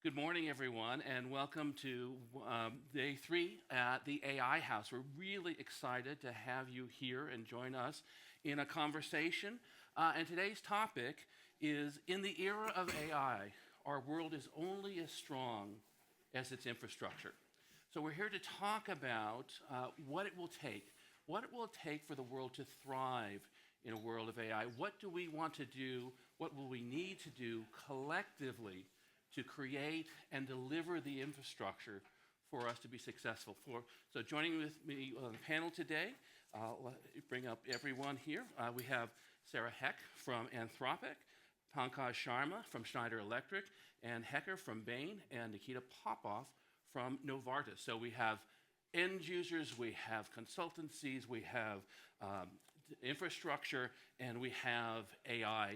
Good morning, everyone, and welcome to day 3 at the AI House. We're really excited to have you here and join us in a conversation. And today's topic is, in the era of AI, our world is only as strong as its infrastructure. So we're here to talk about what it will take for the world to thrive in a world of AI. What do we want to do? What will we need to do collectively to create and deliver the infrastructure for us to be successful? So joining with me on the panel today, let me bring up everyone here. We have Sarah Heck from Anthropic, Pankaj Sharma from Schneider Electric, and Hecker from Bain, and Nikita Popov from Novartis. So we have end users, we have consultancies, we have infrastructure, and we have AI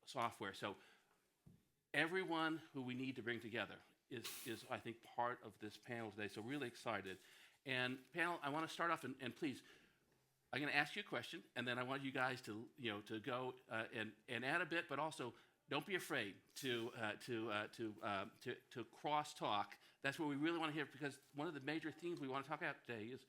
software. So everyone who we need to bring together is I think, part of this panel today. So really excited. And panel, I want to start off, and please, I'm going to ask you a question, and then I want you guys to go and add a bit, but also don't be afraid to cross talk. That's what we really want to hear, because one of the major themes we want to talk about today is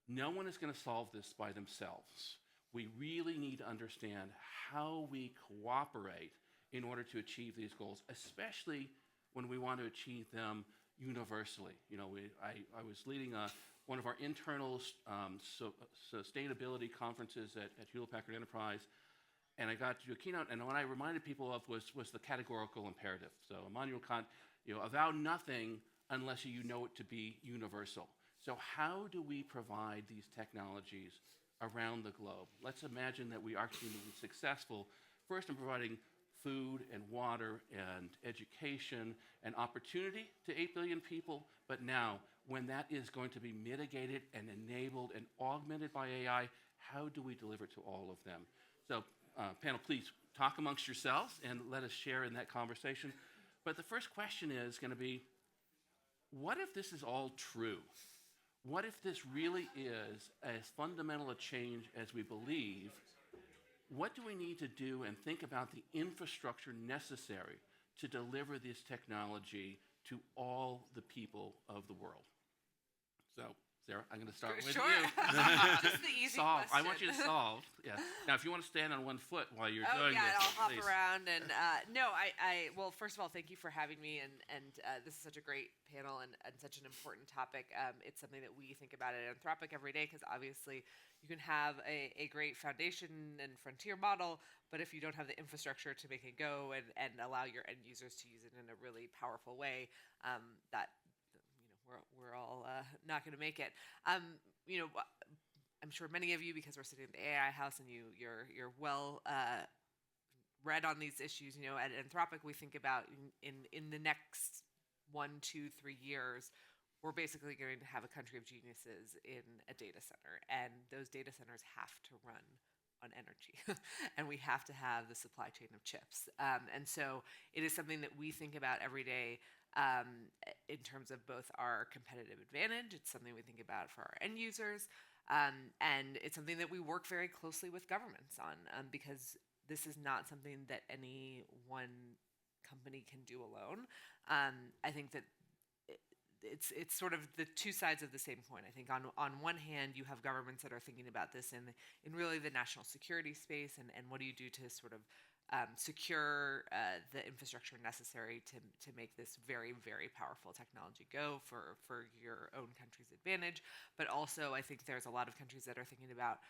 no one is going to solve this by themselves. We really need to understand how we cooperate in order to achieve these goals, especially when we want to achieve them universally. I was leading one of our internal sustainability conferences at Hewlett-Packard Enterprise, and I got to do a keynote, and what I reminded people of was the categorical imperative. So Immanuel Kant, avow nothing unless you know it to be universal. So how do we provide these technologies around the globe? Let's imagine that we are actually being successful first in providing food and water and education and opportunity to 8 billion people, but now when that is going to be mitigated and enabled and augmented by AI, how do we deliver to all of them? So panel, please talk amongst yourselves and let us share in that conversation. But the first question is going to be, what if this is all true? What if this really is as fundamental a change as we believe? What do we need to do and think about the infrastructure necessary to deliver this technology to all the people of the world? So, Sarah, I'm going to start with you. Just the easy solve. question. I want you to solve. Yeah. Now, if you want to stand on one foot while you're doing this, I'll hop please. around. And well, first of all, thank you for having me. And this is such a great panel and such an important topic. It's something that we think about at Anthropic every day, because obviously you can have a great foundation and frontier model, but if you don't have the infrastructure to make it go and allow your end users to use it in a really powerful way, we're all not going to make it. I'm sure many of you, because we're sitting at the AI House and you're well read on these issues. At Anthropic, we think about in the next 1, 2, 3 years, we're basically going to have a country of geniuses in a data center, and those data centers have to run on energy, and we have to have the supply chain of chips. And so it is something that we think about every day in terms of both our competitive advantage. It's something we think about for our end users, and it's something that we work very closely with governments on, because this is not something that any one company can do alone. I think that it's sort of the two sides of the same coin. I think on one hand, you have governments that are thinking about this in really the national security space, and what do you do to sort of secure the infrastructure necessary to make this very, very powerful technology go for your own country's advantage. But also, I think there's a lot of countries that are thinking about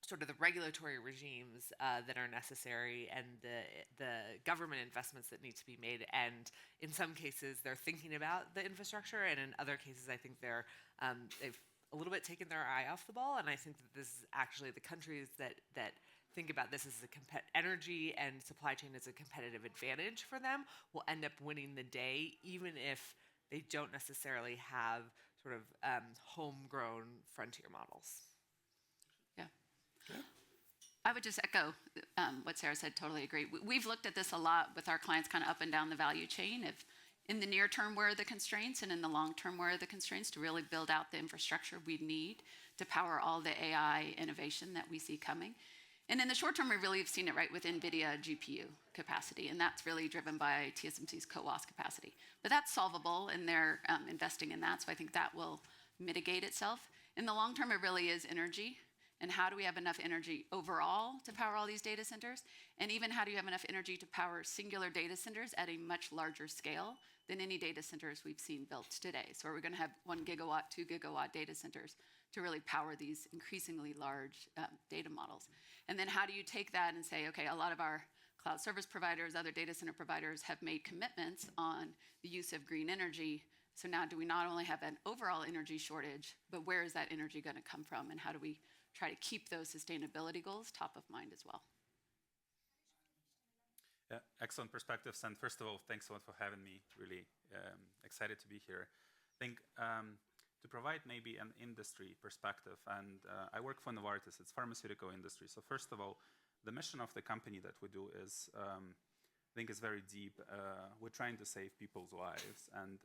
sort of the regulatory regimes that are necessary and the government investments that need to be made. And in some cases, they're thinking about the infrastructure, and in other cases, I think they've a little bit taken their eye off the ball. And I think that this is actually the countries that think about this as energy and supply chain as a competitive advantage for them will end up winning the day, even if they don't necessarily have sort of homegrown frontier models. Yeah. I would just echo what Sarah said, totally agree. We've looked at this a lot with our clients kind of up and down the value chain. If in the near term, where are the constraints, and in the long term, where are the constraints to really build out the infrastructure we need to power all the AI innovation that we see coming. And in the short term, we really have seen it right with NVIDIA GPU capacity, and that's really driven by TSMC's CoWoS capacity. But that's solvable, and they're investing in that, so I think that will mitigate itself. In the long term, it really is energy, and how do we have enough energy overall to power all these data centers? And even how do you have enough energy to power singular data centers at a much larger scale than any data centers we've seen built today? So are we going to have 1 gigawatt, 2 gigawatt data centers to really power these increasingly large data models? And then how do you take that and say, okay, a lot of our cloud service providers, other data center providers have made commitments on the use of green energy. So now do we not only have an overall energy shortage, but where is that energy going to come from? And how do we try to keep those sustainability goals top of mind as well? Yeah, excellent perspectives. And first of all, thanks so much for having me. Really excited to be here. I think to provide maybe an industry perspective, and I work for Novartis, it's pharmaceutical industry. So first of all, the mission of the company that we do is, I think is very deep. We're trying to save people's lives. And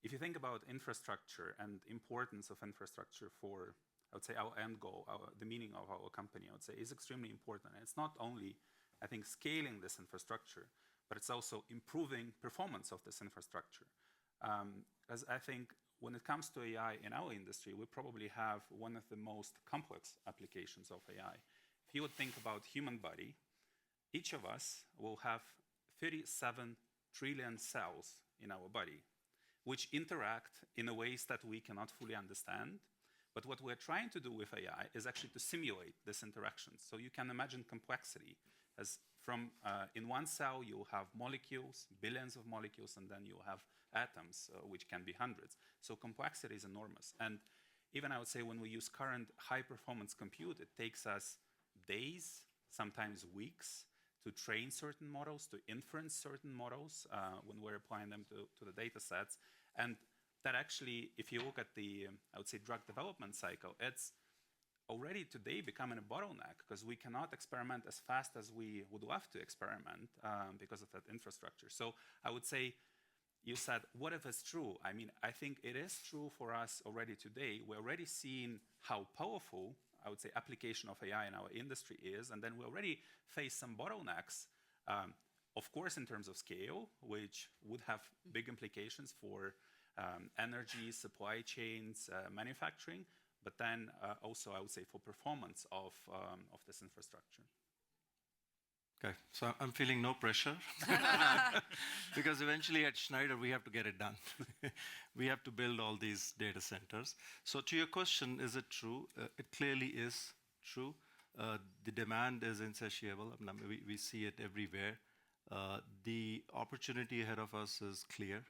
if you think about infrastructure and importance of infrastructure for, I would say, our end goal, the meaning of our company, I would say, is extremely important. And it's not only, I think, scaling this infrastructure, but it's also improving performance of this infrastructure. As I think when it comes to AI in our industry, we probably have one of the most complex applications of AI. If you would think about human body, each of us will have 37 trillion cells in our body, which interact in a ways that we cannot fully understand. But what we're trying to do with AI is actually to simulate this interaction. So you can imagine complexity as from in one cell, you'll have molecules, billions of molecules, and then you'll have atoms, which can be hundreds. So complexity is enormous. And even I would say when we use current high-performance compute, it takes us days, sometimes weeks, to train certain models, to inference certain models when we're applying them to the data sets. And that actually, if you look at the, I would say, drug development cycle, it's already today becoming a bottleneck because we cannot experiment as fast as we would love to experiment because of that infrastructure. So I would say, you said, what if it's true? I mean, I think it is true for us already today. We're already seeing how powerful, I would say, application of AI in our industry is, and then we already face some bottlenecks, of course, in terms of scale, which would have big implications for energy, supply chains, manufacturing, but then also, I would say, for performance of this infrastructure. Okay, so I'm feeling no pressure because eventually at Schneider, we have to get it done. We have to build all these data centers. So to your question, is it true? It clearly is true. The demand is insatiable. I mean, we see it everywhere. The opportunity ahead of us is clear.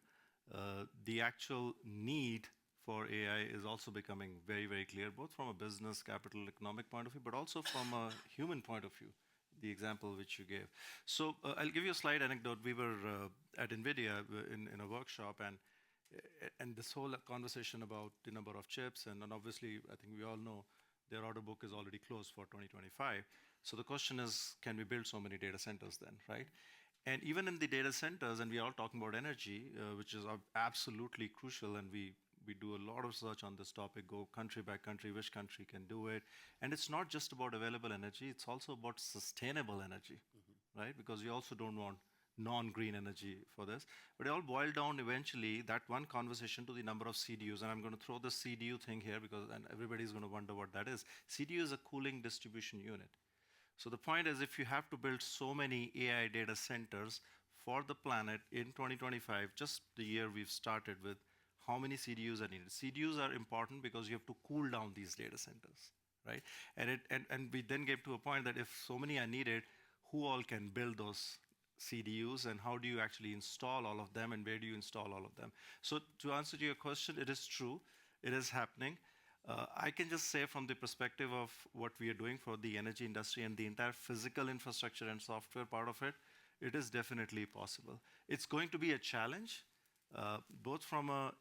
The actual need for AI is also becoming very, very clear, both from a business, capital, economic point of view, but also from a human point of view, the example which you gave. So I'll give you a slight anecdote. We were at NVIDIA in a workshop, and this whole conversation about the number of chips, and obviously, I think we all know their order book is already closed for 2025. So the question is, can we build so many data centers then, right? And even in the data centers, and we are all talking about energy, which is absolutely crucial, and we do a lot of research on this topic, go country by country, which country can do it. And it's not just about available energy, it's also about sustainable energy, right? Because we also don't want non-green energy for this. But it all boiled down eventually, that one conversation, to the number of CDUs. And I'm going to throw the CDU thing here because and everybody's going to wonder what that is. CDU is a cooling distribution unit. So the point is, if you have to build so many AI data centers for the planet in 2025, just the year we've started with, how many CDUs are needed? CDUs are important because you have to cool down these data centers, right? And we then get to a point that if so many are needed, who all can build those CDUs, and how do you actually install all of them, and where do you install all of them? So to answer to your question, it is true. It is happening. I can just say from the perspective of what we are doing for the energy industry and the entire physical infrastructure and software part of it, it is definitely possible. It's going to be a challenge, both from a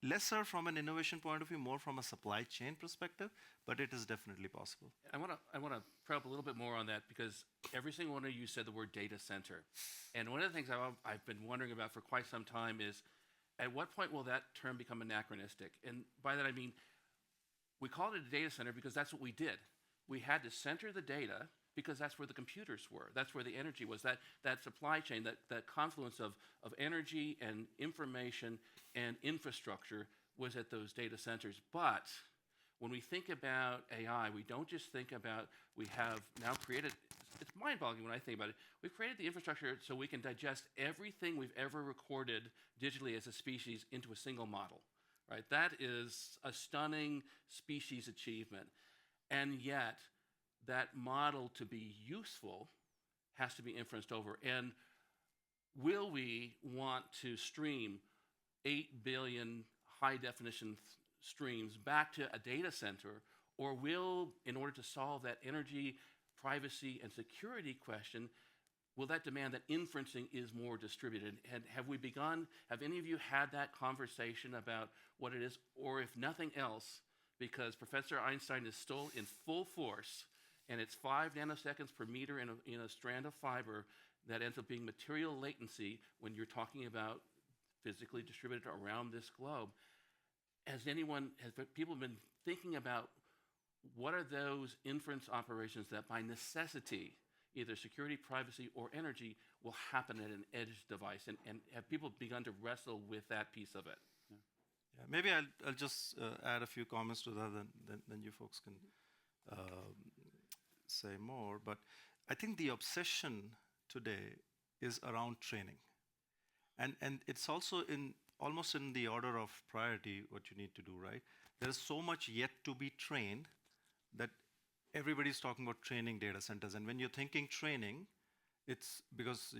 lesser from an innovation point of view, more from a supply chain perspective, but it is definitely possible. I want to probe a little bit more on that because every single one of you said the word data center. And one of the things I've been wondering about for quite some time is, at what point will that term become anachronistic? And by that I mean, we called it a data center because that's what we did. we had to center the data because that's where the computers were. That's where the energy was. That supply chain, that confluence of energy and information and infrastructure was at those data centers. But when we think about AI, we don't just think about, we have now created, it's mind-boggling when I think about it. We've created the infrastructure so we can digest everything we've ever recorded digitally as a species into a single model, right? That is a stunning species achievement. And yet, that model to be useful has to be inferenced over. And will we want to stream 8 billion high-definition streams back to a data center, or will, in order to solve that energy, privacy, and security question, will that demand that inferencing is more distributed? And have any of you had that conversation about what it is? Or if nothing else, because Professor Einstein is still in full force, and it's 5 nanoseconds per meter in a strand of fiber that ends up being material latency when you're talking about physically distributed around this globe. Has people been thinking about what are those inference operations that by necessity, either security, privacy, or energy, will happen at an edge device? And have people begun to wrestle with that piece of it? Yeah, maybe I'll just add a few comments to that, then you folks can say more. But I think the obsession today is around training. And it's also almost in the order of priority what you need to do, right? There's so much yet to be trained that everybody's talking about training data centers. And when you're thinking training, it's because,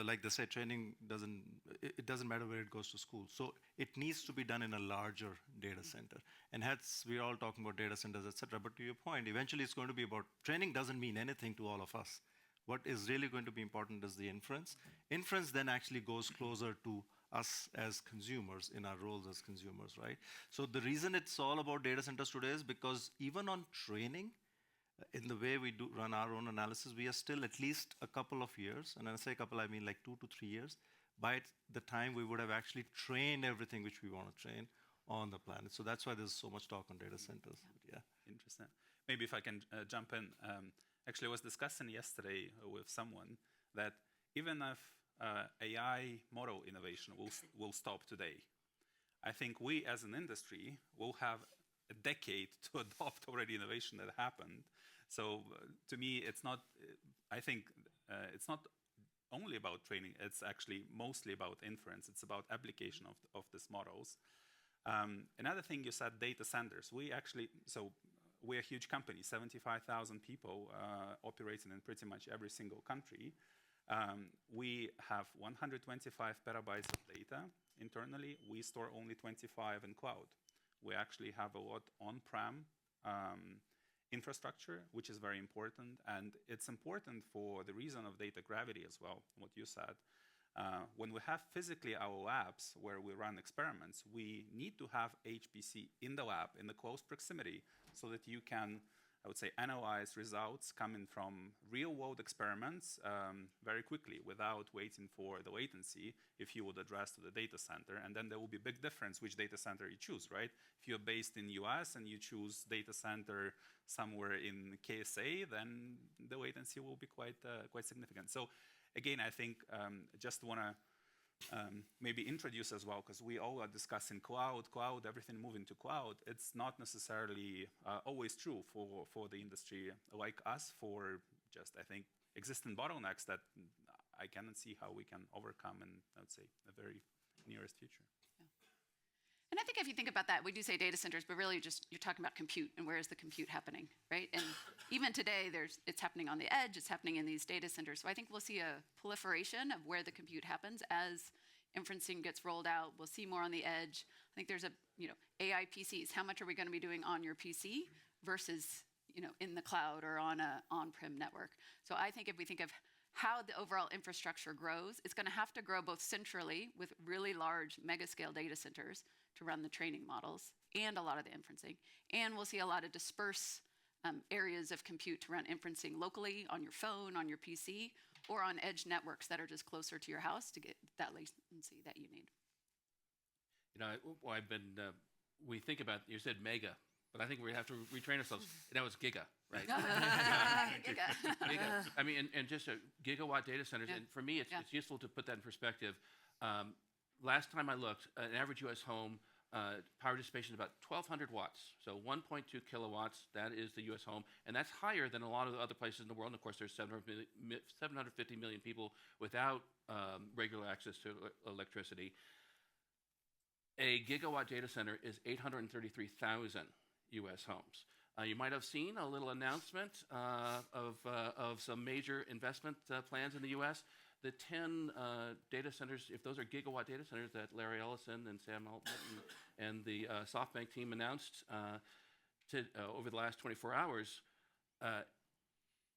like they say, training doesn't matter where it goes to school. So it needs to be done in a larger data center. And hence, we're all talking about data centers, et cetera. But to your point, eventually it's going to be about training doesn't mean anything to all of us. What is really going to be important is the inference. Inference then actually goes closer to us as consumers in our roles as consumers, right? So the reason it's all about data centers today is because even on training, in the way we run our own analysis, we are still at least a couple of years, and when I say a couple, I mean like 2 to 3 years, by the time we would have actually trained everything which we want to train on the planet. So that's why there's so much talk on data centers. Yeah. Interesting. Maybe if I can jump in. Actually, I was discussing yesterday with someone that even if AI model innovation will stop today, I think we as an industry will have a decade to adopt already innovation that happened. So to me, it's not, I think it's not only about training, it's actually mostly about inference. It's about application of these models. Another thing you said, data centers. We're a huge company, 75,000 people operating in pretty much every single country. We have 125 petabytes of data internally. We store only 25 in cloud. We actually have a lot on-prem infrastructure, which is very important. And it's important for the reason of data gravity as well, what you said. When we have physically our labs where we run experiments, we need to have HPC in the lab, in the close proximity, so that you can, I would say, analyze results coming from real-world experiments very quickly without waiting for the latency if you would address to the data center. And then there will be a big difference which data center you choose, right? If you're based in US and you choose data center somewhere in KSA, then the latency will be quite significant. So again, I think just want to maybe introduce as well, because we all are discussing cloud, everything moving to cloud. It's not necessarily always true for the industry like us, for just, I think, existing bottlenecks that I cannot see how we can overcome in, I would say, the very nearest future. Yeah. And I think if you think about that, we do say data centers, but really just you're talking about compute and where is the compute happening, right? And even today, it's happening on the edge, it's happening in these data centers. So I think we'll see a proliferation of where the compute happens as inferencing gets rolled out. We'll see more on the edge. I think there's AI PCs. How much are we going to be doing on your PC versus, in the cloud or on a on-prem network? So I think if we think of how the overall infrastructure grows, it's going to have to grow both centrally with really large mega-scale data centers to run the training models and a lot of the inferencing. And we'll see a lot of dispersed areas of compute to run inferencing locally on your phone, on your PC, or on edge networks that are just closer to your house to get that latency that you need. We think about, you said mega. but I think we have to retrain ourselves. That was giga, right? Giga. Giga. I mean, and just a gigawatt data centers. Yeah. And for me, it's Yeah. useful to put that in perspective. Last time I looked, an average U.S. home power dissipation is about 1,200 watts. So 1.2 kilowatts, that is the U.S. home. And that's higher than a lot of the other places in the world. And of course, there's 750 million people without regular access to electricity. A gigawatt data center is 833,000 U.S. homes. You might have seen a little announcement of some major investment plans in the U.S. The 10 data centers, if those are gigawatt data centers that Larry Ellison and Sam Altman and the SoftBank team announced over the last 24 hours,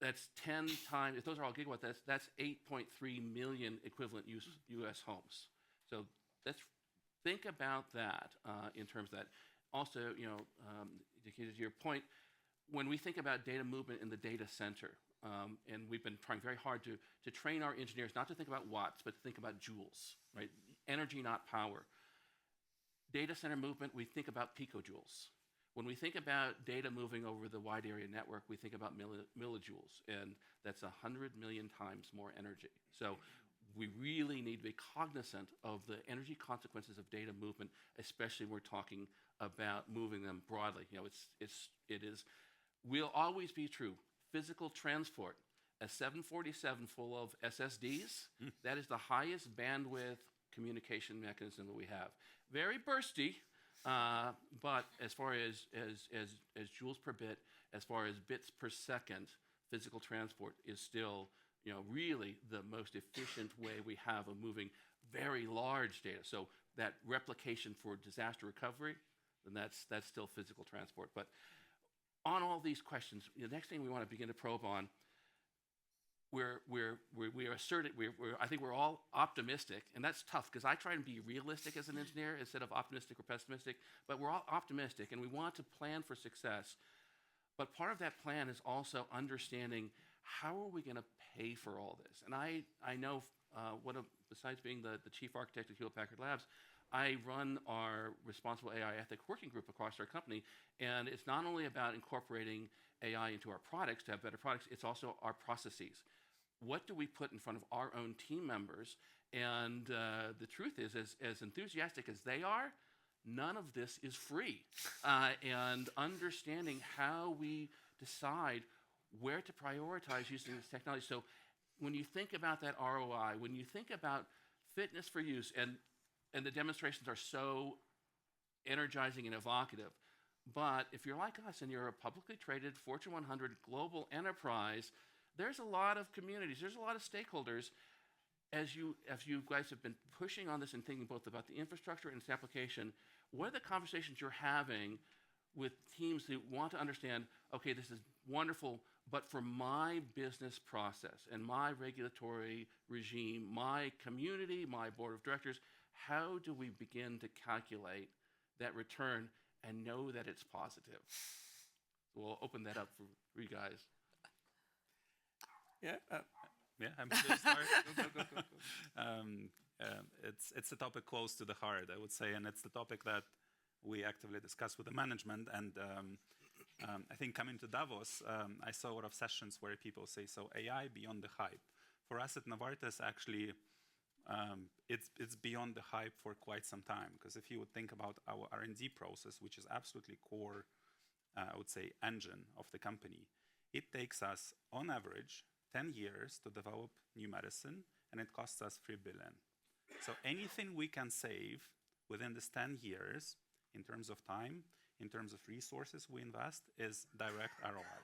that's 10 times, if those are all gigawatt, that's 8.3 million equivalent U.S. homes. So think about that in terms of that. Also, to your point, when we think about data movement in the data center, and we've been trying very hard to train our engineers not to think about watts, but to think about joules, right? Energy, not power. Data center movement, we think about picojoules. When we think about data moving over the wide area network, we think about millijoules, and that's 100 million times more energy. So we really need to be cognizant of the energy consequences of data movement, especially when we're talking about moving them broadly. It will always be true. Physical transport, a 747 full of SSDs, that is the highest bandwidth communication mechanism that we have. Very bursty, but as far as joules per bit, as far as bits per second, physical transport is still really the most efficient way we have of moving very large data. So that replication for disaster recovery, then that's still physical transport. But on all these questions, the next thing we want to begin to probe on, I think we're all optimistic, and that's tough because I try and be realistic as an engineer instead of optimistic or pessimistic, but we're all optimistic and we want to plan for success. But part of that plan is also understanding how are we going to pay for all this? And I know, besides being the chief architect at Hewlett-Packard Labs, I run our responsible AI ethic working group across our company, and it's not only about incorporating AI into our products to have better products, it's also our processes. What do we put in front of our own team members? And the truth is, as enthusiastic as they are, none of this is free. And understanding how we decide where to prioritize using this technology. So when you think about that ROI, when you think about fitness for use, and the demonstrations are so energizing and evocative, but if you're like us and you're a publicly traded Fortune 100 global enterprise, there's a lot of communities, there's a lot of stakeholders. As you guys have been pushing on this and thinking both about the infrastructure and its application, what are the conversations you're having with teams who want to understand, okay, this is wonderful, but for my business process and my regulatory regime, my community, my board of directors, how do we begin to calculate that return and know that it's positive? We'll open that up for you guys. Yeah, I'm going to start. It's a topic close to the heart, I would say, and it's the topic that we actively discuss with the management. And I think coming to Davos, I saw a lot of sessions where people say, so AI beyond the hype. For us at Novartis, actually, it's beyond the hype for quite some time. Because if you would think about our R&D process, which is absolutely core, I would say, engine of the company, it takes us, on average, 10 years to develop new medicine, and it costs us $3 billion. So anything we can save within this 10 years, in terms of time, in terms of resources we invest, is direct ROI.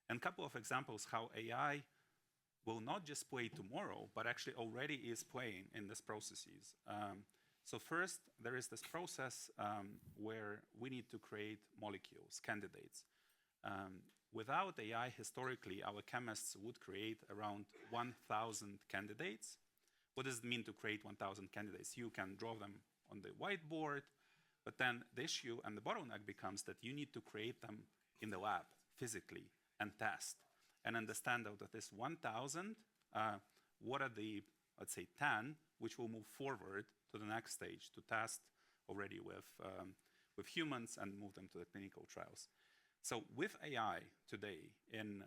And a couple of examples how AI will not just play tomorrow, but actually already is playing in these processes. So first, there is this process where we need to create molecules, candidates. Without AI, historically, our chemists would create around 1,000 candidates. What does it mean to create 1,000 candidates? You can draw them on the whiteboard, but then the issue and the bottleneck becomes that you need to create them in the lab, physically, and test. And understand out of this 1,000, what are the, let's say, 10, which will move forward to the next stage to test already with humans and move them to the clinical trials. So with AI today, in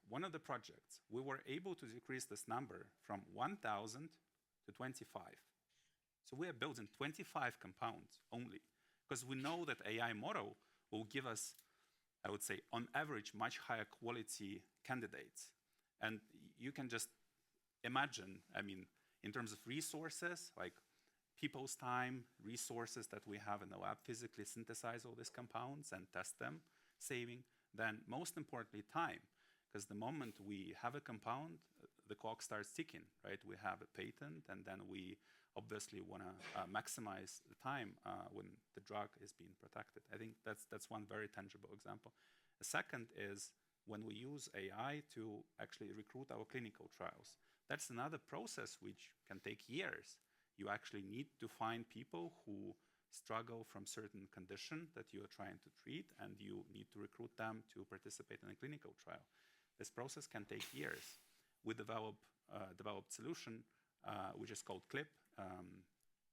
one of the projects, we were able to decrease this number from 1,000 to 25. So we are building 25 compounds only, because we know that AI model will give us, I would say, on average, much higher quality candidates. And you can just imagine, I mean, in terms of resources, like people's time, resources that we have in the lab, physically synthesize all these compounds and test them, saving, then most importantly, time. Because the moment we have a compound, the clock starts ticking, right? We have a patent, and then we obviously want to maximize the time when the drug is being protected. I think that's one very tangible example. The second is when we use AI to actually recruit our clinical trials. That's another process which can take years. You actually need to find people who struggle from certain condition that you are trying to treat, and you need to recruit them to participate in a clinical trial. This process can take years. We developed solution which is called CLIP,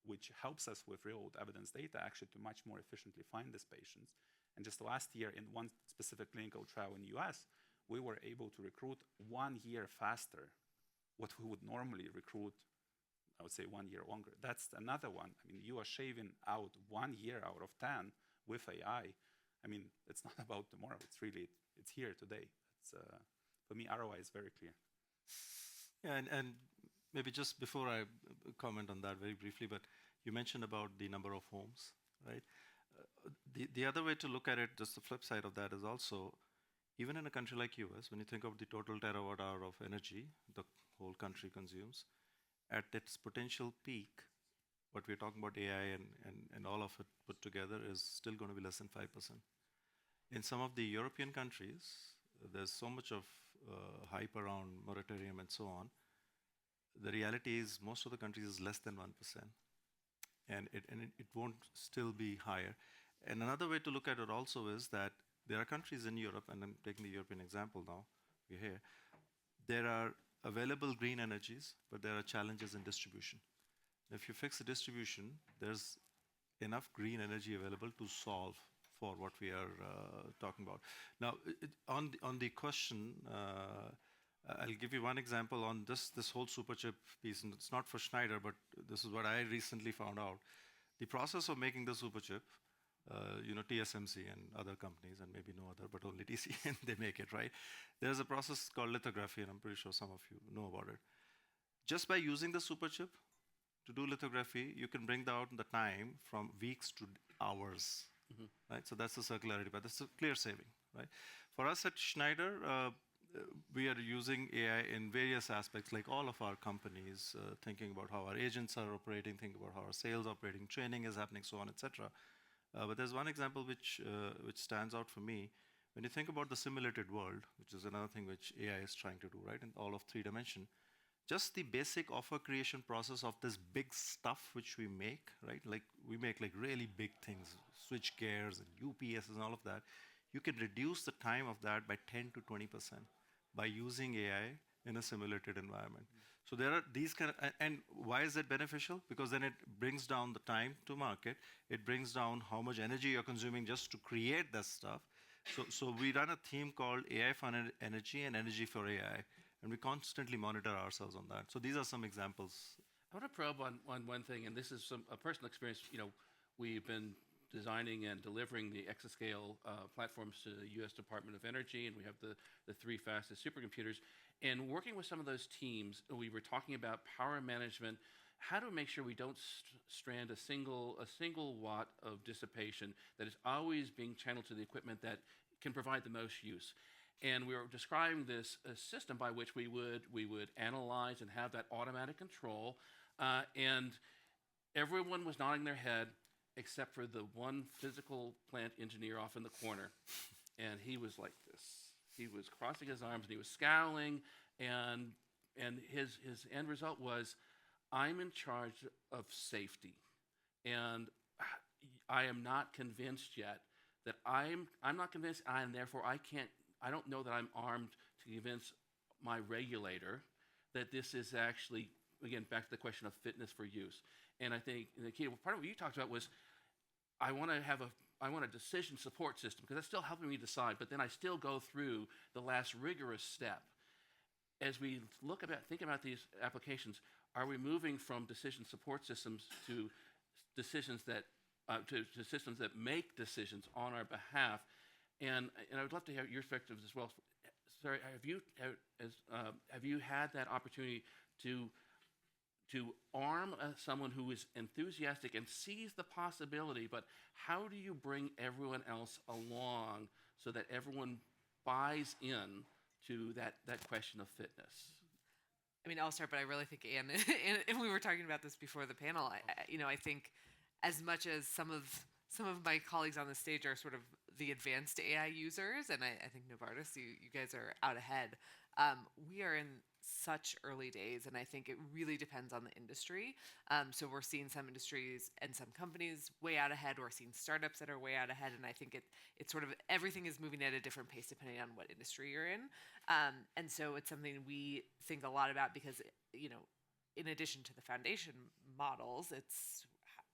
which helps us with real-world evidence data actually to much more efficiently find these patients. And just last year, in one specific clinical trial in the US, we were able to recruit 1 year faster what we would normally recruit, I would say 1 year longer. That's another one. I mean, you are shaving out 1 year out of 10 with AI. I mean, it's not about tomorrow. It's really, it's here today. It's, for me, ROI is very clear. Yeah, and maybe just before I comment on that very briefly, but you mentioned about the number of homes, right? The other way to look at it, just the flip side of that is also, even in a country like US, when you think of the total terawatt hour of energy the whole country consumes, at its potential peak, what we're talking about AI and all of it put together is still going to be less than 5%. In some of the European countries, there's so much of hype around moratorium and so on. The reality is most of the countries is less than 1%. And it won't still be higher. And another way to look at it also is that there are countries in Europe, and I'm taking the European example now, we're here, there are available green energies, but there are challenges in distribution. If you fix the distribution, there's enough green energy available to solve for what we are talking about. Now, on the question, I'll give you one example on this whole superchip piece, and it's not for Schneider, but this is what I recently found out. The process of making the superchip, TSMC and other companies, and maybe no other, but only TC, and they make it, right? There's a process called lithography, and I'm pretty sure some of you know about it. Just by using the superchip to do lithography, you can bring down the time from weeks to hours, right? So that's the circularity, but that's a clear saving, right? For us at Schneider, we are using AI in various aspects, like all of our companies, thinking about how our agents are operating, thinking about how our sales operating, training is happening, so on, etc. But there's one example which stands out for me. When you think about the simulated world, which is another thing which AI is trying to do, right, in all of 3 dimension, just the basic offer creation process of this big stuff which we make, right? Like we make like really big things, switch gears and UPS and all of that. You can reduce the time of that by 10 to 20% by using AI in a simulated environment. So there are these kind of, and why is that beneficial? Because then it brings down the time to market. It brings down how much energy you're consuming just to create that stuff. So we run a theme called AI for Energy and Energy for AI. And we constantly monitor ourselves on that. So these are some examples. I want to probe on one thing, and this is a personal experience. We've been designing and delivering the exascale platforms to the U.S. Department of Energy, and we have the 3 fastest supercomputers. And working with some of those teams, we were talking about power management, how to make sure we don't strand a single watt of dissipation that is always being channeled to the equipment that can provide the most use. And we were describing this system by which we would analyze and have that automatic control, and everyone was nodding their head except for the one physical plant engineer off in the corner. And he was like this. He was crossing his arms and he was scowling, and his end result was, I'm in charge of safety, and I am not convinced yet that I'm not convinced, and therefore I don't know that I'm armed to convince my regulator that this is actually, again, back to the question of fitness for use. And I think the key part of what you talked about was, I want to have a want a decision support system because that's still helping me decide, but then I still go through the last rigorous step. As we think about these applications, are we moving from decision support systems to decisions that to systems that make decisions on our behalf? And I would love to hear your perspectives as well. Sorry, have you had that opportunity to arm someone who is enthusiastic and sees the possibility, but how do you bring everyone else along so that everyone buys in to that question of fitness? I mean, I'll start, but I really think Anne, and we were talking about this before the panel. I think as much as some of my colleagues on the stage are sort of the advanced AI users, and I think Novartis, you guys are out ahead. We are in such early days, and I think it really depends on the industry. So we're seeing some industries and some companies way out ahead. We're seeing startups that are way out ahead, and I think it's sort of everything is moving at a different pace depending on what industry you're in. And so it's something we think a lot about because, in addition to the foundation models, it's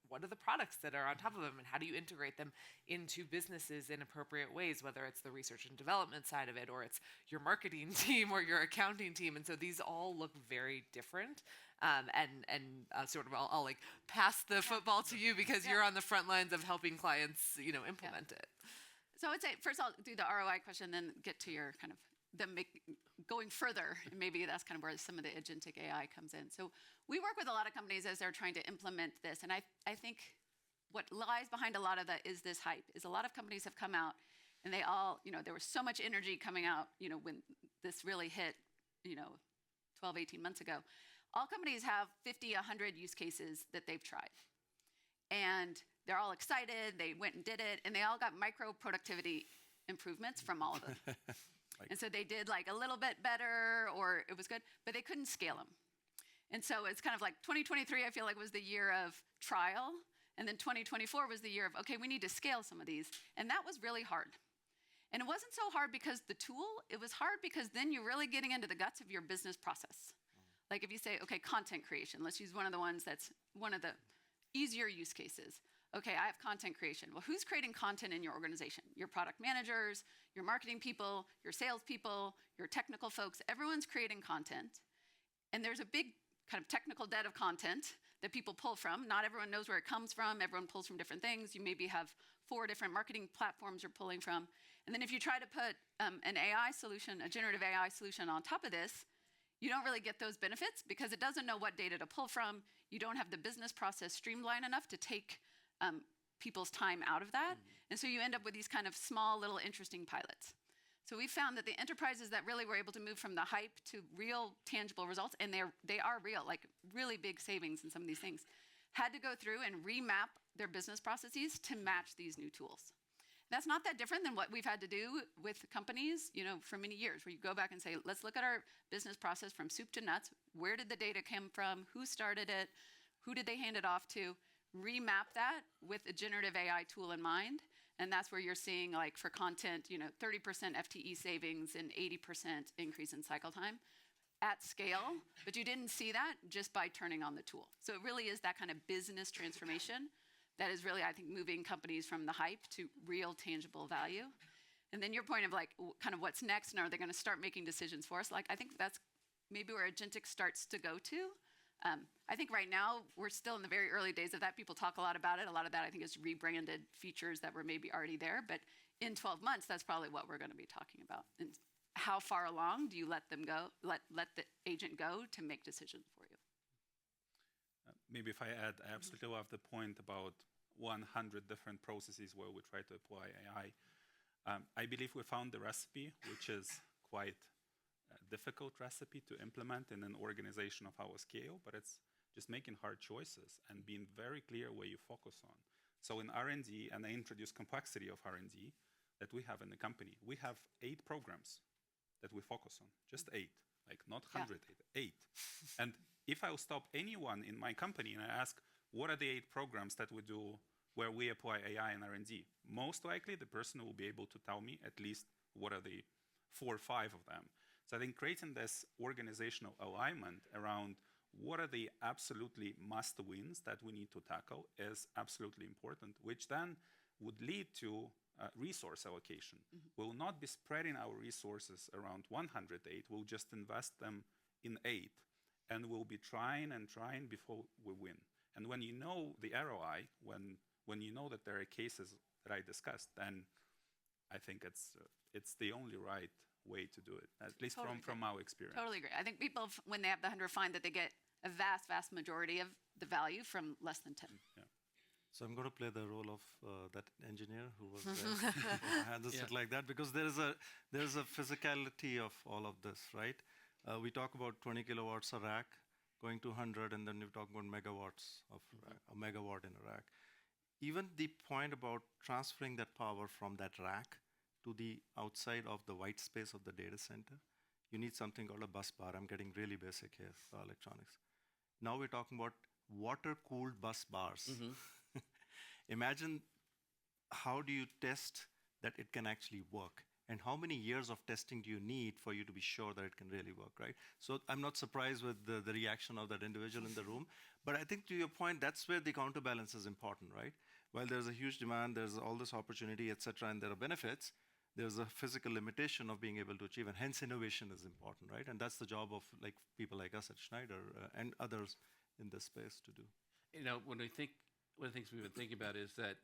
what are the products that are on top of them and how do you integrate them into businesses in appropriate ways, whether it's the research and development side of it or it's your marketing team or your accounting team. And so these all look very different. Sort of I'll like pass the football to you because you're on the front lines of helping clients, implement it. So I would say, first I'll do the ROI question, then get to your kind of going further, and maybe that's kind of where some of the agentic AI comes in. So we work with a lot of companies as they're trying to implement this, and I think what lies behind a lot of that is this hype, is a lot of companies have come out, and they all, there was so much energy coming out, when this really hit, 12, 18 months ago. All companies have 50, 100 use cases that they've tried. And they're all excited, they went and did it, and they all got micro productivity improvements from all of them. And so they did like a little bit better or it was good, but they couldn't scale them. And so it's kind of like 2023, I feel like was the year of trial. And then 2024 was the year of, okay, we need to scale some of these. And that was really hard. And it wasn't so hard because the tool, it was hard because then you're really getting into the guts of your business process. Like if you say, okay, content creation, let's use one of the ones that's one of the easier use cases. Okay, I have content creation. Well, who's creating content in your organization? Your product managers, your marketing people, your sales people, your technical folks, everyone's creating content. And there's a big kind of technical debt of content that people pull from. Not everyone knows where it comes from. Everyone pulls from different things. You maybe have 4 different marketing platforms you're pulling from. And then if you try to put an AI solution, a generative AI solution on top of this, you don't really get those benefits because it doesn't know what data to pull from. You don't have the business process streamlined enough to take people's time out of that. And so you end up with these kind of small, little interesting pilots. So we found that the enterprises that really were able to move from the hype to real tangible results, and they are real, like really big savings in some of these things, had to go through and remap their business processes to match these new tools. That's not that different than what we've had to do with companies, for many years, where you go back and say, let's look at our business process from soup to nuts. Where did the data come from? Who started it? Who did they hand it off to? Remap that with a generative AI tool in mind. And that's where you're seeing, like for content, 30% FTE savings and 80% increase in cycle time at scale. But you didn't see that just by turning on the tool. So it really is that kind of business transformation that is really, I think, moving companies from the hype to real tangible value. And then your point of like, kind of what's next, and are they going to start making decisions for us? Like, I think that's maybe where agentic starts to go to. I think right now, we're still in the very early days of that. People talk a lot about it. A lot of that, I think, is rebranded features that were maybe already there. But in 12 months, that's probably what we're going to be talking about. And how far along do you let them go, let the agent go to make decisions for you? Maybe if I add, I absolutely love the point about 100 different processes where we try to apply AI. I believe we found the recipe, which is quite difficult recipe to implement in an organization of our scale, but it's just making hard choices and being very clear where you focus on. So in R&D, and I introduced complexity of R&D that we have in the company, we have 8 programs that we focus on, just 8, like not 100, 8. And if I'll stop anyone in my company and I ask, what are the 8 programs that we do where we apply AI and R&D? Most likely the person will be able to tell me at least what are the 4 or 5 of them. So I think creating this organizational alignment around what are the absolutely must-wins that we need to tackle is absolutely important, which then would lead to resource allocation. We will not be spreading our resources around 108. We'll just invest them in 8, and we'll be trying and trying before we win. And when you know the ROI, when you know that there are cases that I discussed, then I think it's the only right way to do it, at least from our experience. Totally agree. I think people, when they have the 100, find that they get a vast, vast majority of the value from less than 10. Yeah. So I'm going to play the role of that engineer who was there, who handles it like that, because there is a physicality of all of this, right? We talk about 20 kilowatts a rack, going to 100, and then we talk about megawatts of a megawatt in a rack. Even the point about transferring that power from that rack to the outside of the white space of the data center, you need something called a bus bar. I'm getting really basic here for electronics. Now we're talking about water-cooled bus bars. Imagine how do you test that it can actually work? And how many years of testing do you need for you to be sure that it can really work, right? So I'm not surprised with the reaction of that individual in the room. But I think to your point, that's where the counterbalance is important, right? While there's a huge demand, there's all this opportunity, et cetera, and there are benefits, there's a physical limitation of being able to achieve, and hence innovation is important, right? And that's the job of people like us at Schneider and others in this space to do. You know, when we think, one of the things we've been thinking about is that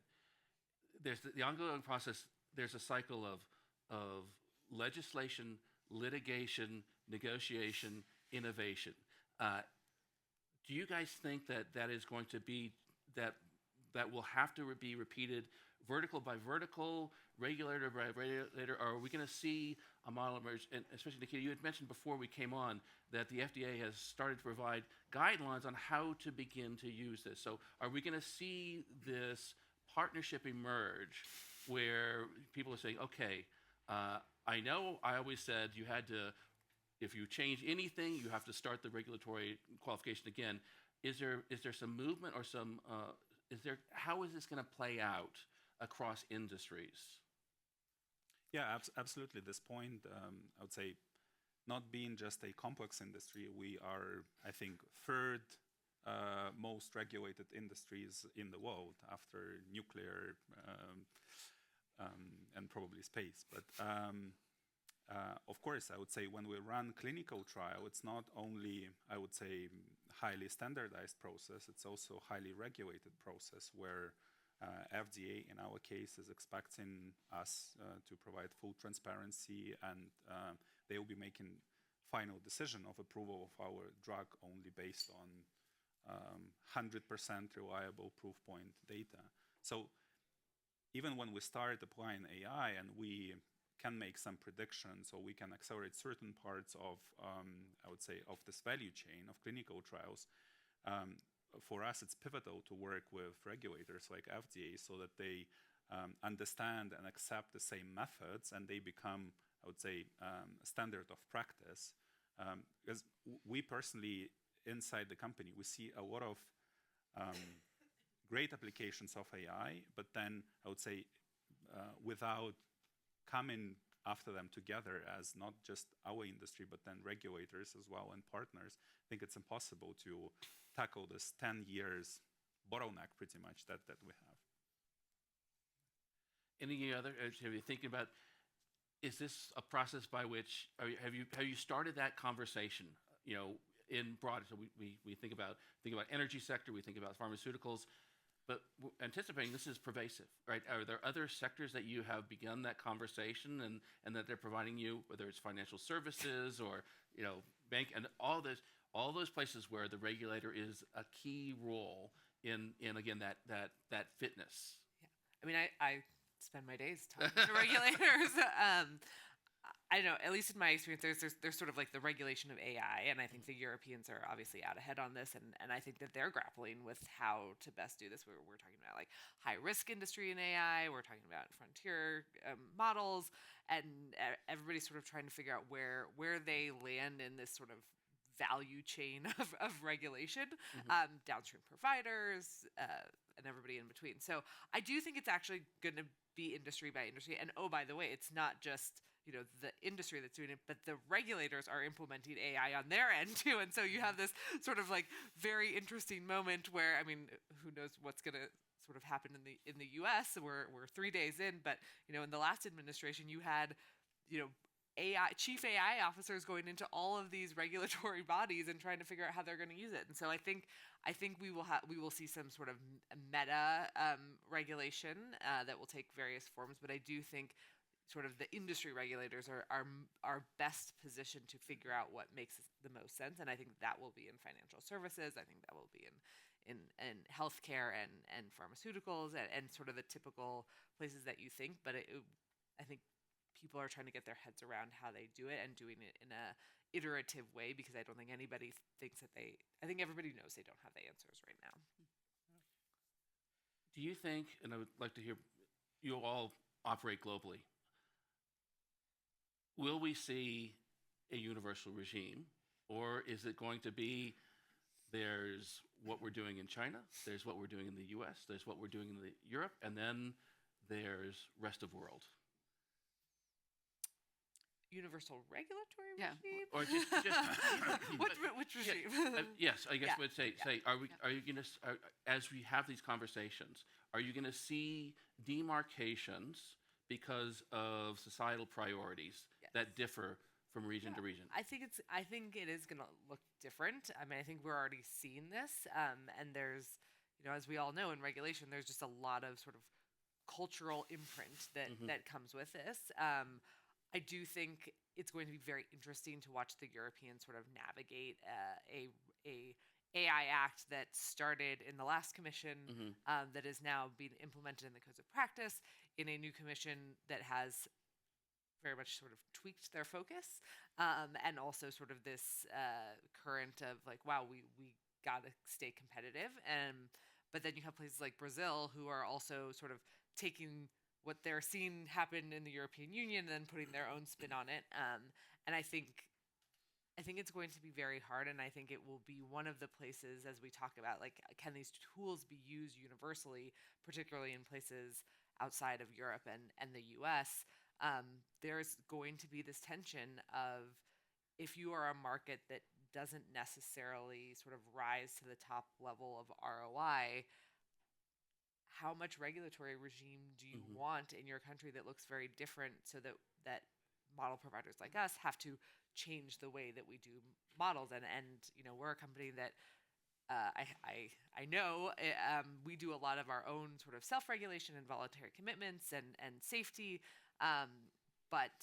there's the ongoing process. There's a cycle of legislation, litigation, negotiation, innovation. Do you guys think that is going to be that will have to be repeated vertical by vertical, regulator by regulator, or are we going to see a model emerge? And especially, Nikita, you had mentioned before we came on that the FDA has started to provide guidelines on how to begin to use this. So are we going to see this partnership emerge where people are saying, okay, I know I always said you had to, if you change anything, you have to start the regulatory qualification again. Is there some movement or some, how is this going to play out across industries? Yeah, absolutely. At this point, I would say, not being just a complex industry, we are, I think, third most regulated industries in the world after nuclear and probably space. But of course, I would say when we run clinical trial, it's not only, I would say, highly standardized process, it's also highly regulated process where FDA, in our case, is expecting us to provide full transparency, and they will be making final decision of approval of our drug only based on 100% reliable proof point data. So even when we start applying AI and we can make some predictions, or we can accelerate certain parts of, I would say, of this value chain of clinical trials, for us, it's pivotal to work with regulators like FDA so that they understand and accept the same methods, and they become, I would say, standard of practice. Because we personally, inside the company, we see a lot of great applications of AI, but then I would say without coming after them together as not just our industry, but then regulators as well and partners, I think it's impossible to tackle this 10 years bottleneck pretty much that we have. Any other, have you thinking about, is this a process by which, have you started that conversation, you know, in broad, so we think about energy sector, we think about pharmaceuticals, but anticipating this is pervasive, right? Are there other sectors that you have begun that conversation and that they're providing you, whether it's financial services or, you know, bank, and all those places where the regulator is a key role in again, that fitness? Yeah. I mean, I spend my days talking to regulators. I don't know, at least in my experience, there's sort of like the regulation of AI, and I think the Europeans are obviously out ahead on this, and I think that they're grappling with how to best do this. We're talking about like high-risk industry in AI, we're talking about frontier models, and everybody's sort of trying to figure out where they land in this sort of value chain of regulation, downstream providers, and everybody in between. So I do think it's actually going to be industry by industry, and oh, by the way, it's not just, you know, the industry that's doing it, but the regulators are implementing AI on their end too. And so you have this sort of like very interesting moment where, I mean, who knows what's going to sort of happened in the U.S. We're 3 days in, but in the last administration, you had chief AI officers going into all of these regulatory bodies and trying to figure out how they're going to use it. And so I think we will see some sort of meta regulation that will take various forms. But I do think sort of the industry regulators are best positioned to figure out what makes the most sense. And I think that will be in financial services. I think that will be in healthcare and pharmaceuticals and sort of the typical places that you think. But I think people are trying to get their heads around how they do it and doing it in a iterative way, because I don't think anybody thinks that I think everybody knows they don't have the answers right now. Do you think, and I would like to hear, you all operate globally, will we see a universal regime, or is it going to be there's what we're doing in China, there's what we're doing in the US, there's what we're doing in Europe, and then there's rest of world? Universal regulatory Yeah. regime? Or just Which regime? yes, I guess Yeah, I would say, are you going to, as we have these conversations, are you going to see demarcations because of societal priorities that differ from region to region? I think it is going to look different. I mean, I think we're already seeing this, and there's, as we all know in regulation, there's just a lot of sort of cultural imprint that comes with this. I do think it's going to be very interesting to watch the Europeans sort of navigate a AI Act that started in the last commission, that is now being implemented in the codes of practice, in a new commission that has very much sort of tweaked their focus, and also sort of this current of like, wow, we got to stay competitive. But then you have places like Brazil who are also sort of taking what they're seeing happen in the European Union and then putting their own spin on it. And I think it's going to be very hard, and I think it will be one of the places, as we talk about, like, can these tools be used universally, particularly in places outside of Europe and the US? There's going to be this tension of, if you are a market that doesn't necessarily sort of rise to the top level of ROI, how much regulatory regime do you want in your country that looks very different, so that model providers like us have to change the way that we do models? And we're a company that I know we do a lot of our own sort of self-regulation and voluntary commitments and safety, but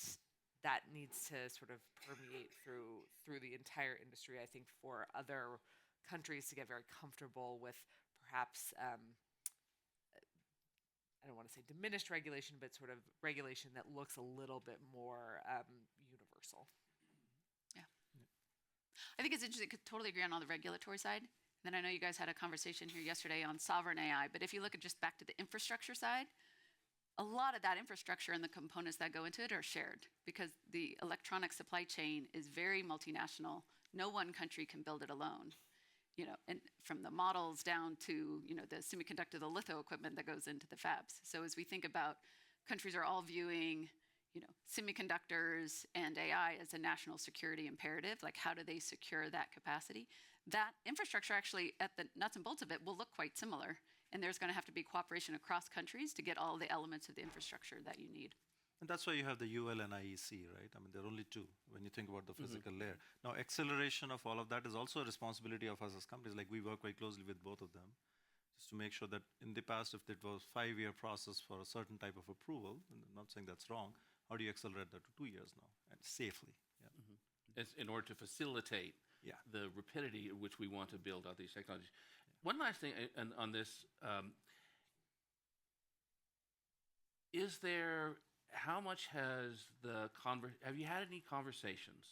that needs to sort of permeate through the entire industry, I think, for other countries to get very comfortable with perhaps I don't want to say diminished regulation, but sort of regulation that looks a little bit more universal. Yeah. I think it's interesting. I could totally agree on all the regulatory side. And then I know you guys had a conversation here yesterday on sovereign AI, but if you look at just back to the infrastructure side, a lot of that infrastructure and the components that go into it are shared, because the electronic supply chain is very multinational. No one country can build it alone. And from the models down to, the semiconductor, the litho equipment that goes into the fabs. So as we think about, countries are all viewing, semiconductors and AI as a national security imperative, like how do they secure that capacity? That infrastructure actually, at the nuts and bolts of it, will look quite similar. And there's going to have to be cooperation across countries to get all the elements of the infrastructure that you need. And that's why you have the UL and IEC, right? I mean, there are only two when you think about the physical layer. Now, acceleration of all of that is also a responsibility of us as companies. Like, we work very closely with both of them, just to make sure that in the past, if it was a 5-year process for a certain type of approval, and I'm not saying that's wrong, how do you accelerate that to 2 years now, and safely? Yeah. It's in order to facilitate the rapidity at which we want to build out these technologies. One last thing on this, is there, how much has have you had any conversations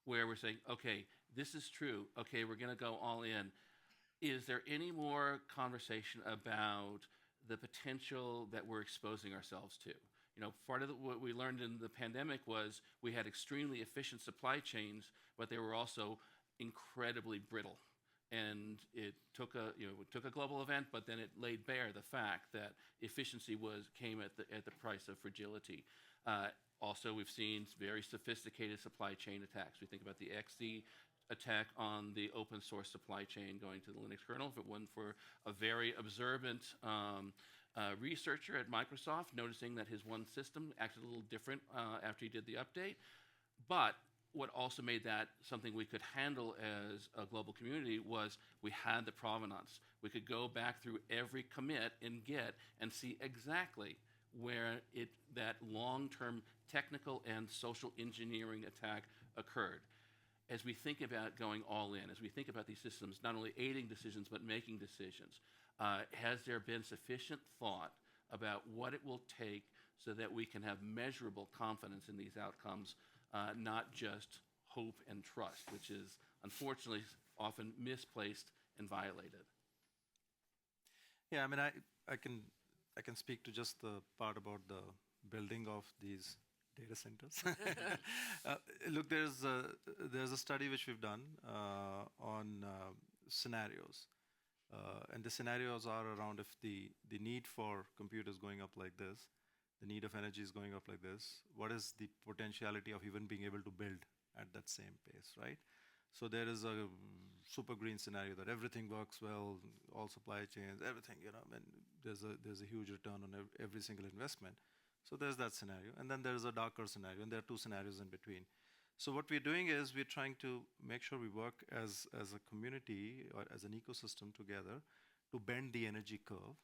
where we're saying, okay, this is true, okay, we're going to go all in? Is there any more conversation about the potential that we're exposing ourselves to? Part of what we learned in the pandemic was we had extremely efficient supply chains, but they were also incredibly brittle. And it took a global event, but then it laid bare the fact that efficiency came at the price of fragility. Also, we've seen very sophisticated supply chain attacks. We think about the XC attack on the open source supply chain going to the Linux kernel if it wasn't for a very observant researcher at Microsoft noticing that his one system acted a little different after he did the update. But what also made that something we could handle as a global community was we had the provenance. We could go back through every commit in Git and see exactly where that long-term technical and social engineering attack occurred. As we think about going all in, as we think about these systems, not only aiding decisions, but making decisions, has there been sufficient thought about what it will take so that we can have measurable confidence in these outcomes, not just hope and trust, which is unfortunately often misplaced and violated? Yeah, I mean, I can speak to just the part about the building of these data centers. Look, there's a study which we've done on scenarios. And the scenarios are around if the need for computers going up like this, the need of energy is going up like this, what is the potentiality of even being able to build at that same pace, right? So there is a super green scenario that everything works well, all supply chains, everything, and there's a huge return on every single investment. So there's that scenario. And then there's a darker scenario, and there are two scenarios in between. So what we're doing is we're trying to make sure we work as a community or as an ecosystem together to bend the energy curve.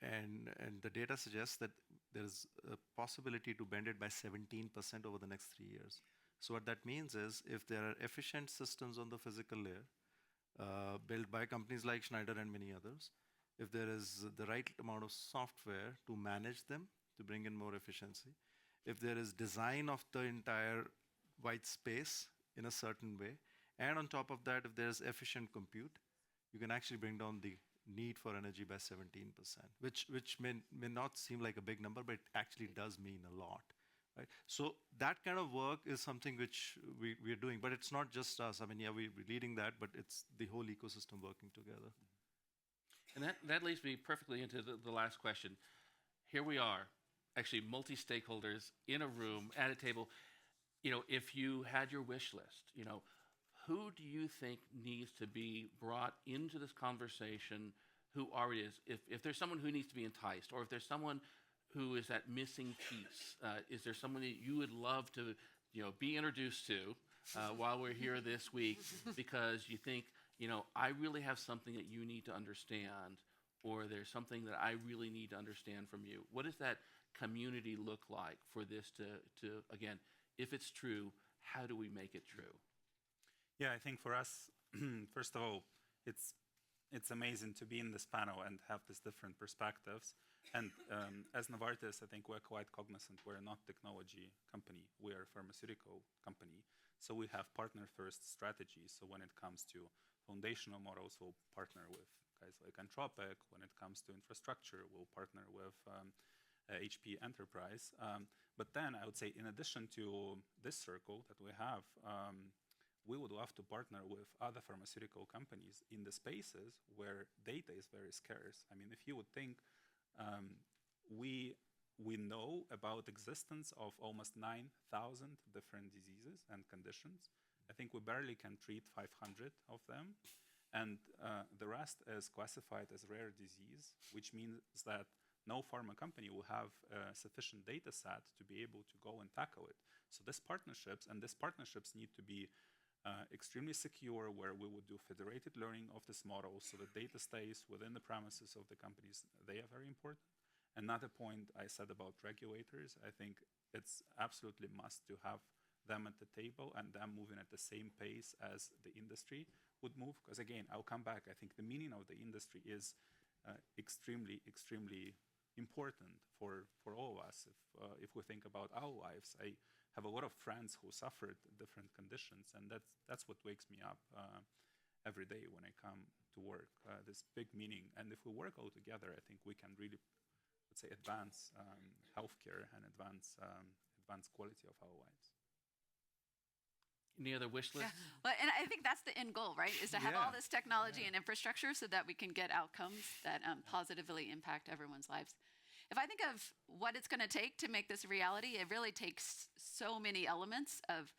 And the data suggests that there's a possibility to bend it by 17% over the next 3 years. So what that means is if there are efficient systems on the physical layer built by companies like Schneider and many others, if there is the right amount of software to manage them, to bring in more efficiency, if there is design of the entire white space in a certain way, and on top of that, if there's efficient compute, you can actually bring down the need for energy by 17%, which may not seem like a big number, but it actually does mean a lot. Right? So that kind of work is something which we're doing, but it's not just us. I mean, yeah, we're leading that, but it's the whole ecosystem working together. And that leads me perfectly into the last question. Here we are, actually multi-stakeholders in a room at a table. If you had your wish list, who do you think needs to be brought into this conversation who already is? If there's someone who needs to be enticed, or if there's someone who is that missing piece, is there someone that you would love to be introduced to while we're here this week because you think, I really have something that you need to understand, or there's something that I really need to understand from you? What does that community look like for this to again, if it's true, how do we make it true? Yeah, I think for us, first of all, it's amazing to be in this panel and have these different perspectives. And as Novartis, I think we're quite cognizant we're not a technology company, we're a pharmaceutical company. So we have partner-first strategies. So when it comes to foundational models, we'll partner with guys like Anthropic. When it comes to infrastructure, we'll partner with HP Enterprise. But then I would say, in addition to this circle that we have, we would love to partner with other pharmaceutical companies in the spaces where data is very scarce. I mean, if you would think, we know about existence of almost 9,000 different diseases and conditions. I think we barely can treat 500 of them. And the rest is classified as rare disease, which means that no pharma company will have a sufficient data set to be able to go and tackle it. So these partnerships need to be extremely secure, where we would do federated learning of this model so the data stays within the premises of the companies. They are very important. Another point I said about regulators, I think it's absolutely must to have them at the table and them moving at the same pace as the industry would move. Because again, I'll come back. I think the meaning of the industry is extremely, extremely important for all of us. If we think about our lives, I have a lot of friends who suffered different conditions, and that's what wakes me up every day when I come to work, this big meaning. And if we work all together, I think we can really, let's say, advance healthcare and advance quality of our lives. Any other wish list? Yeah. Well, and I think that's the end goal, right? Is to have all this technology and infrastructure so that we can get outcomes that positively impact everyone's lives. If I think of what it's going to take to make this a reality, it really takes so many elements of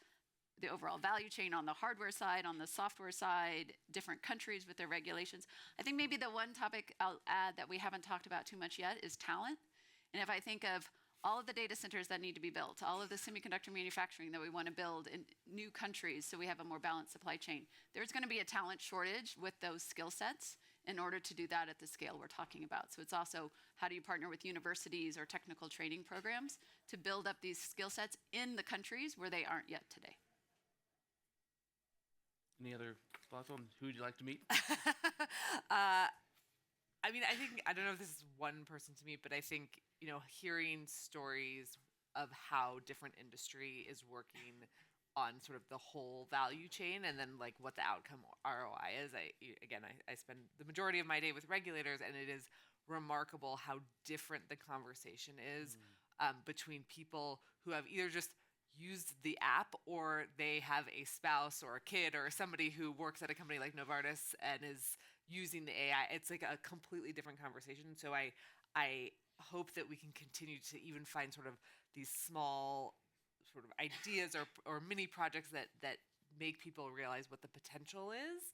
the overall value chain on the hardware side, on the software side, different countries with their regulations. I think maybe the one topic I'll add that we haven't talked about too much yet is talent. And if I think of all of the data centers that need to be built, all of the semiconductor manufacturing that we want to build in new countries so we have a more balanced supply chain, there's going to be a talent shortage with those skill sets in order to do that at the scale we're talking about. So it's also how do you partner with universities or technical training programs to build up these skill sets in the countries where they aren't yet today. Any other thoughts on who would you like to meet? I mean, I don't know if this is one person to meet, but I think, hearing stories of how different industry is working on sort of the whole value chain and then like what the outcome ROI is. I spend the majority of my day with regulators, and it is remarkable how different the conversation is between people who have either just used the app or they have a spouse or a kid or somebody who works at a company like Novartis and is using the AI. It's like a completely different conversation. So I hope that we can continue to even find sort of these small sort of ideas or mini projects that make people realize what the potential is.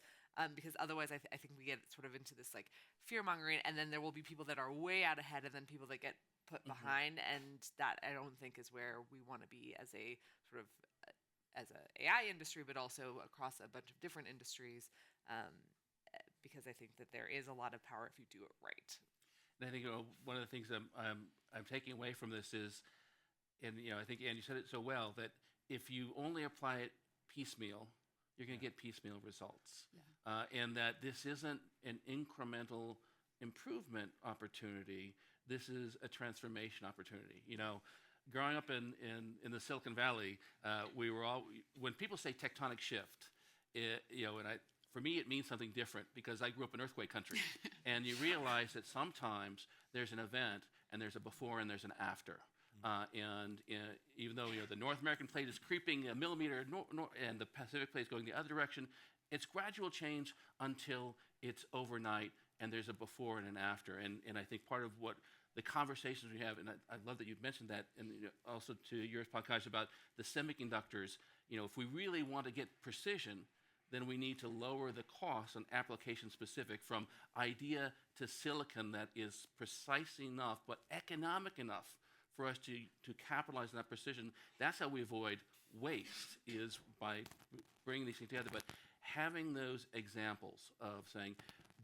Because otherwise I think we get sort of into this like fear mongering, and then there will be people that are way out ahead and then people that get put behind, and that I don't think is where we want to be as a sort of as a AI industry, but also across a bunch of different industries, because I think that there is a lot of power if you do it right. And I think one of the things I'm taking away from this is, and I think Anne, you said it so well, that if you only apply it piecemeal, you're going to get piecemeal results, and that this isn't an incremental improvement opportunity. This is a transformation opportunity. Growing up in the Silicon Valley, we were all, when people say tectonic shift, for me it means something different because I grew up in earthquake country, and you realize that sometimes there's an event and there's a before and there's an after. And even though the North American plate is creeping a millimeter and the Pacific plate is going the other direction, it's gradual change until it's overnight and there's a before and an after. And I think part of what the conversations we have, and I love that you've mentioned that, and also to your podcast about the semiconductors, if we really want to get precision, then we need to lower the cost on application specific from idea to silicon that is precise enough but economic enough for us to capitalize on that precision. That's how we avoid waste, is by bringing these things together. But having those examples of saying,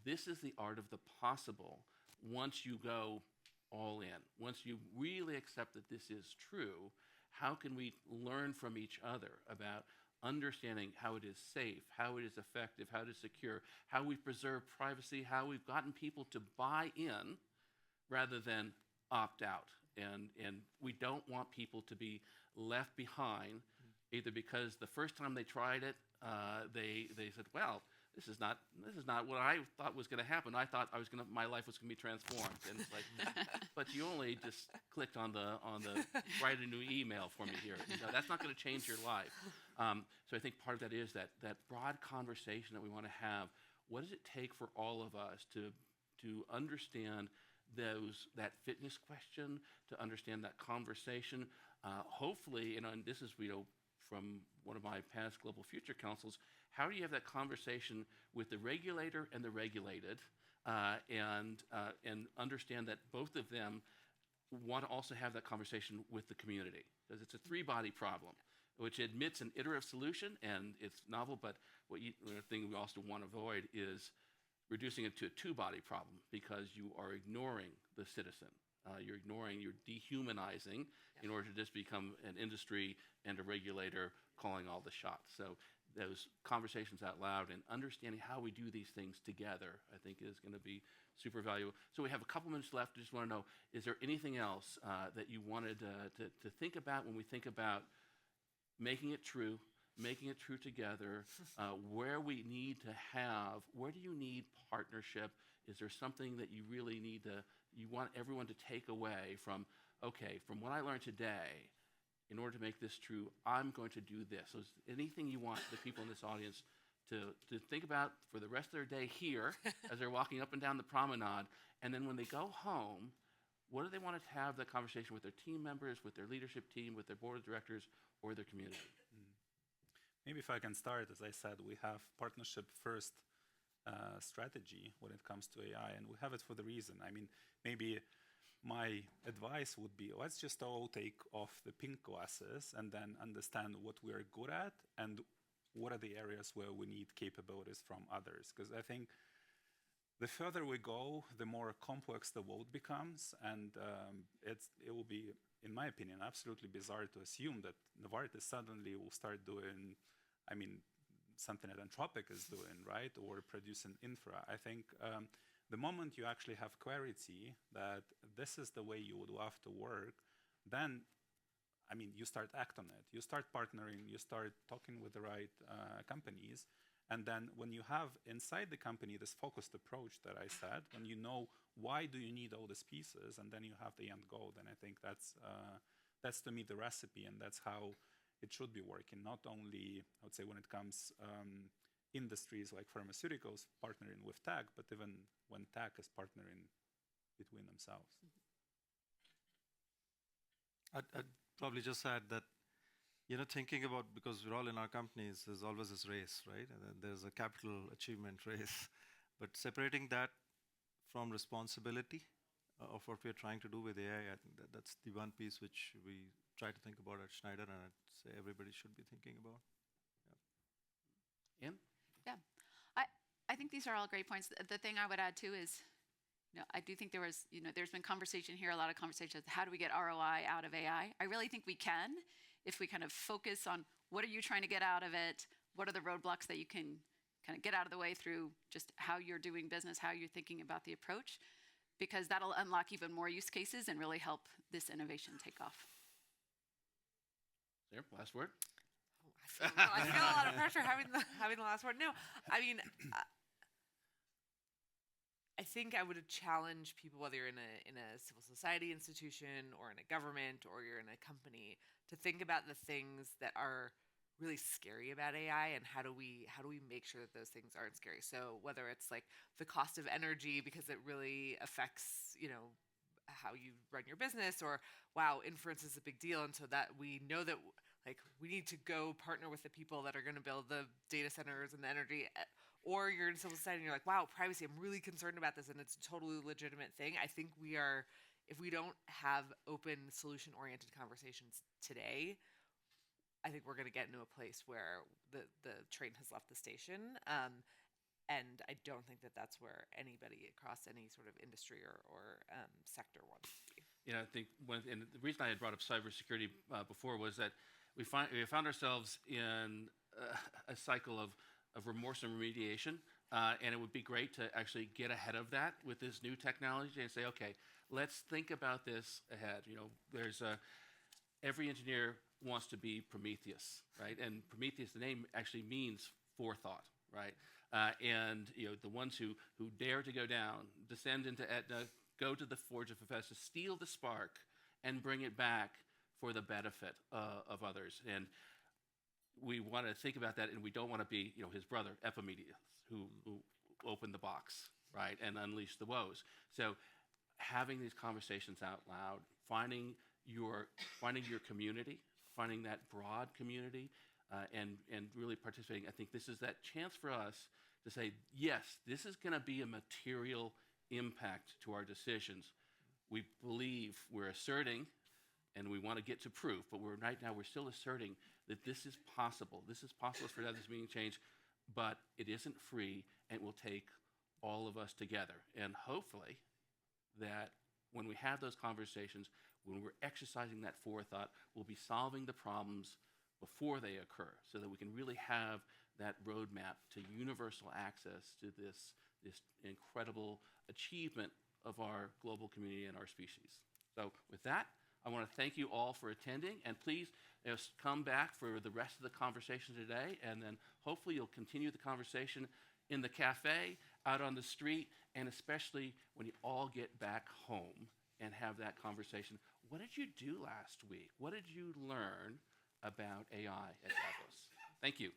this is the art of the possible once you go all in, once you really accept that this is true, how can we learn from each other about understanding how it is safe, how it is effective, how it is secure, how we preserve privacy, how we've gotten people to buy in rather than opt out. And we don't want people to be left behind, either because the first time they tried it, they said, well, this is not what I thought was going to happen. I thought my life was going to be transformed. And it's like, but you only just clicked on the write a new email for me here. That's not going to change your life. So I think part of that is that broad conversation that we want to have. What does it take for all of us to understand that fitness question, to understand that conversation? Hopefully, and this is from one of my past Global Future Councils, how do you have that conversation with the regulator and the regulated, and understand that both of them want to also have that conversation with the community? Because it's a three-body problem, which admits an iterative solution, and it's novel, but the thing we also want to avoid is reducing it to a two-body problem, because you are ignoring the citizen. You're dehumanizing in order to just become an industry and a regulator calling all the shots. So those conversations out loud and understanding how we do these things together, I think, is going to be super valuable. So we have a couple minutes left. I just want to know, is there anything else that you wanted to think about when we think about making it true together, where we need to have, where do you need partnership? Is there something that you really you want everyone to take away from what I learned today, in order to make this true, I'm going to do this? So is anything you want the people in this audience to think about for the rest of their day here as they're walking up and down the promenade, and then when they go home, what do they want to have that conversation with their team members, with their leadership team, with their board of directors, or their community? maybe if I can start, as I said, we have partnership first strategy when it comes to AI, and we have it for the reason. I mean, maybe my advice would be, let's just all take off the pink glasses and then understand what we're good at and what are the areas where we need capabilities from others. Because I think the further we go, the more complex the world becomes, and it will be, in my opinion, absolutely bizarre to assume that Novartis suddenly will start doing, I mean, something that Anthropic is doing, right, or producing infra. I think the moment you actually have clarity that this is the way you would love to work, then, I mean, you start act on it. You start partnering, you start talking with the right companies. And then when you have inside the company this focused approach that I said, when you know why do you need all these pieces, and then you have the end goal, then I think that's to me the recipe, and that's how it should be working. Not only, I would say, when it comes industries like pharmaceuticals partnering with tech, but even when tech is partnering between themselves. I'd probably just add that, thinking about, because we're all in our companies, there's always this race, right? And then there's a capital achievement race. But separating that from responsibility of what we're trying to do with AI, I think that's the one piece which we try to think about at Schneider, and I'd say everybody should be thinking about. Anne? Yeah, I think these are all great points. The thing I would add too is, I do think there's been conversation here, a lot of conversations. How do we get ROI out of AI? I really think we can, if we kind of focus on what are you trying to get out of it? What are the roadblocks that you can kind of get out of the way through just how you're doing business, how you're thinking about the approach, because that'll unlock even more use cases and really help this innovation take off. There, last word. I feel a lot of pressure having the last word. No, I mean, I think I would challenge people, whether you're in a civil society institution or in a government or you're in a company, to think about the things that are really scary about AI and how do we make sure that those things aren't scary. So whether it's like the cost of energy because it really affects, how you run your business, or wow, inference is a big deal, and so that we know that like we need to go partner with the people that are going to build the data centers and the energy. Or you're in civil society and you're like, wow, privacy, I'm really concerned about this, and it's a totally legitimate thing. I think we are, if we don't have open solution-oriented conversations today, I think we're going to get into a place where the train has left the station. And I don't think that that's where anybody across any sort of industry or sector wants to be. I think and the reason I had brought up cybersecurity before was that we found ourselves in a cycle of remorse and remediation, and it would be great to actually get ahead of that with this new technology and say, okay, let's think about this ahead. There's every engineer wants to be Prometheus, right? And Prometheus, the name actually means forethought, right? And the ones who dare to go down, descend into Etna, go to the Forge of Hephaestus, steal the spark, and bring it back for the benefit of others. And we want to think about that, and we don't want to be, his brother Epimetheus, who opened the box, right, and unleashed the woes. So, having these conversations out loud, finding your community, finding that broad community, and really participating. I think this is that chance for us to say, yes, this is going to be a material impact to our decisions. We believe we're asserting, and we want to get to proof, but right now we're still asserting that this is possible. This is possible for others being changed, but it isn't free, and it will take all of us together. And hopefully that when we have those conversations, when we're exercising that forethought, we'll be solving the problems before they occur, so that we can really have that roadmap to universal access to this incredible achievement of our global community and our species. So with that, I want to thank you all for attending, and please come back for the rest of the conversation today, and then hopefully you'll continue the conversation in the cafe, out on the street, and especially when you all get back home and have that conversation. What did you do last week? What did you learn about AI at Davos? Thank you.